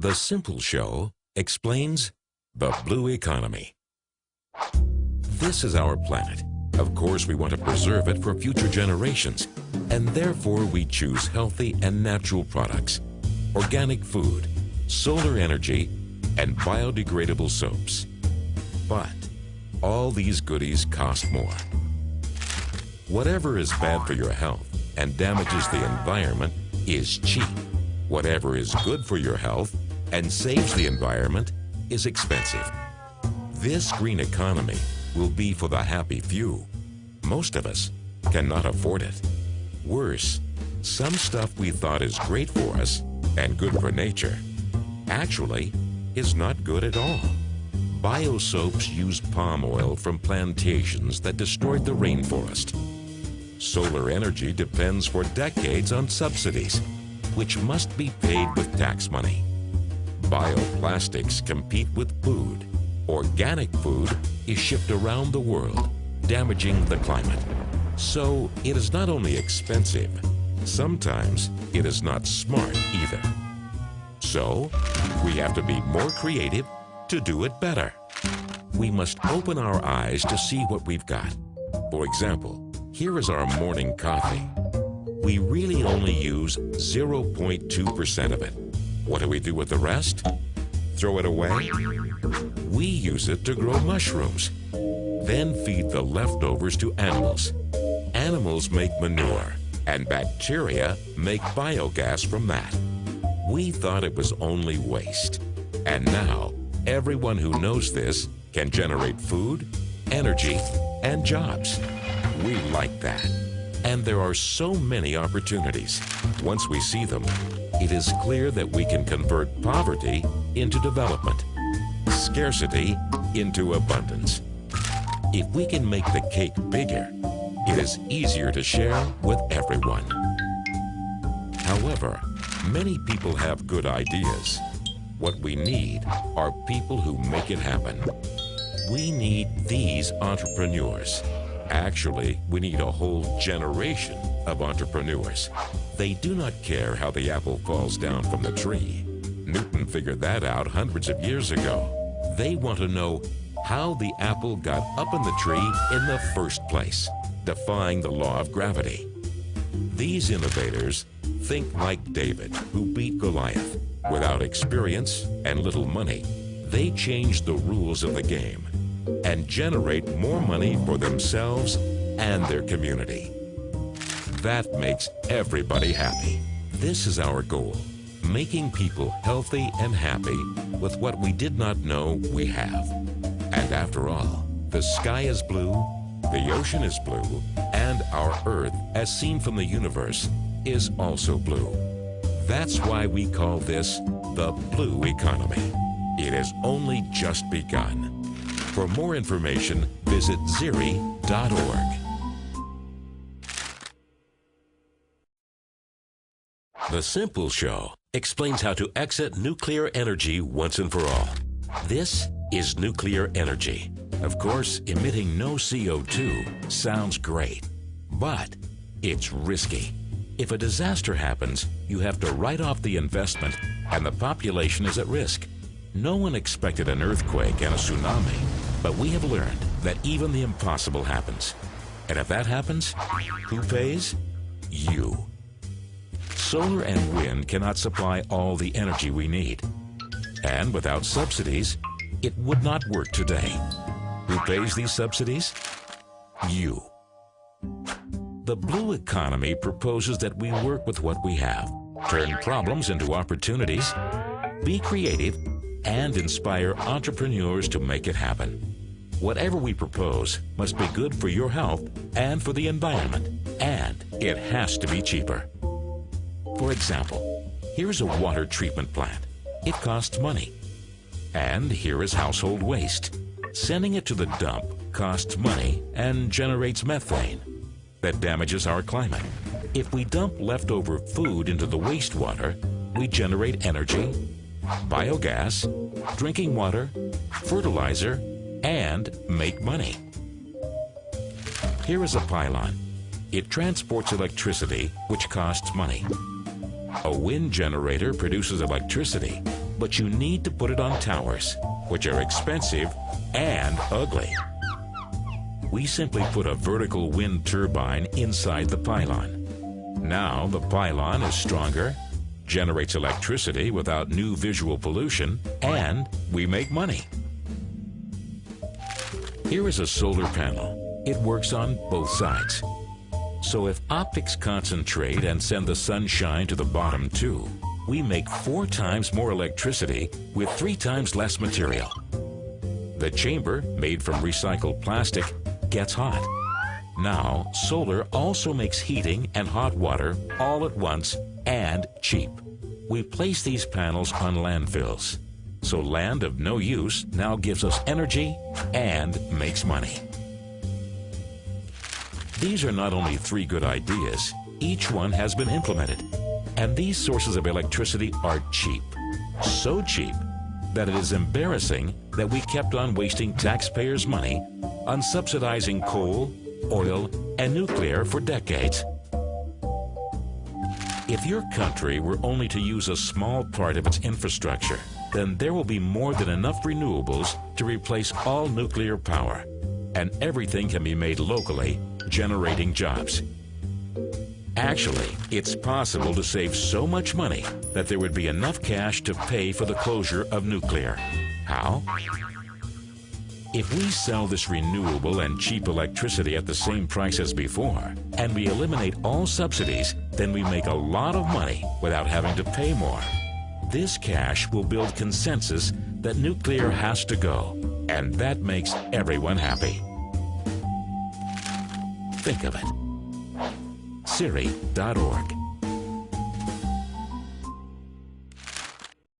The Simple Show explains the blue economy. This is our planet. Of course, we want to preserve it for future generations, and therefore we choose healthy and natural products, organic food, solar energy, and biodegradable soaps. But all these goodies cost more. Whatever is bad for your health and damages the environment is cheap. Whatever is good for your health and saves the environment is expensive. This green economy will be for the happy few. Most of us cannot afford it. Worse, some stuff we thought is great for us and good for nature actually is not good at all. Bio soaps use palm oil from plantations that destroyed the rainforest. Solar energy depends for decades on subsidies, which must be paid with tax money. Bioplastics compete with food. Organic food is shipped around the world, damaging the climate. So it is not only expensive, sometimes it is not smart either. So we have to be more creative to do it better. We must open our eyes to see what we've got. For example, here is our morning coffee. We really only use 0.2% of it. What do we do with the rest? Throw it away? We use it to grow mushrooms, then feed the leftovers to animals. Animals make manure, and bacteria make biogas from that. We thought it was only waste. And now, everyone who knows this can generate food, energy, and jobs. We like that. And there are so many opportunities. Once we see them, it is clear that we can convert poverty into development, scarcity into abundance. If we can make the cake bigger, it is easier to share with everyone. However, many people have good ideas. What we need are people who make it happen. We need these entrepreneurs. Actually, we need a whole generation of entrepreneurs. They do not care how the apple falls down from the tree. Newton figured that out hundreds of years ago. They want to know how the apple got up in the tree in the first place, defying the law of gravity. These innovators think like David, who beat Goliath. Without experience and little money, they changed the rules of the game and generate more money for themselves and their community. That makes everybody happy. This is our goal, making people healthy and happy with what we did not know we have. And after all, the sky is blue, the ocean is blue, and our Earth, as seen from the universe, is also blue. That's why we call this the blue economy. It has only just begun. For more information, visit ziri.org. The Simple Show explains how to exit nuclear energy once and for all. This is nuclear energy. Of course, emitting no CO2 sounds great, but it's risky. If a disaster happens, you have to write off the investment and the population is at risk. No one expected an earthquake and a tsunami, but we have learned that even the impossible happens. And if that happens, who pays? You. Solar and wind cannot supply all the energy we need. And without subsidies, it would not work today. Who pays these subsidies? You. The blue economy proposes that we work with what we have, turn problems into opportunities, be creative, and inspire entrepreneurs to make it happen. Whatever we propose must be good for your health and for the environment, and it has to be cheaper. For example, here's a water treatment plant. It costs money. And here is household waste. Sending it to the dump costs money and generates methane that damages our climate. If we dump leftover food into the wastewater, we generate energy, biogas, drinking water, fertilizer, and make money. Here is a pylon. It transports electricity, which costs money. A wind generator produces electricity, but you need to put it on towers, which are expensive and ugly. We simply put a vertical wind turbine inside the pylon. Now the pylon is stronger, generates electricity without new visual pollution, and we make money. Here is a solar panel. It works on both sides. So if optics concentrate and send the sunshine to the bottom too, we make 4 times more electricity with 3 times less material. The chamber, made from recycled plastic, gets hot. Now, solar also makes heating and hot water all at once and cheap. We place these panels on landfills. So land of no use now gives us energy and makes money. These are not only 3 good ideas, each one has been implemented. And these sources of electricity are cheap. So cheap that it is embarrassing that we kept on wasting taxpayers' money on subsidizing coal, oil, and nuclear for decades. If your country were only to use a small part of its infrastructure, then there will be more than enough renewables to replace all nuclear power, and everything can be made locally, generating jobs. Actually, it's possible to save so much money that there would be enough cash to pay for the closure of nuclear. How? If we sell this renewable and cheap electricity at the same price as before, and we eliminate all subsidies, then we make a lot of money without having to pay more. This cash will build consensus that nuclear has to go, and that makes everyone happy. Think of it. Siri.org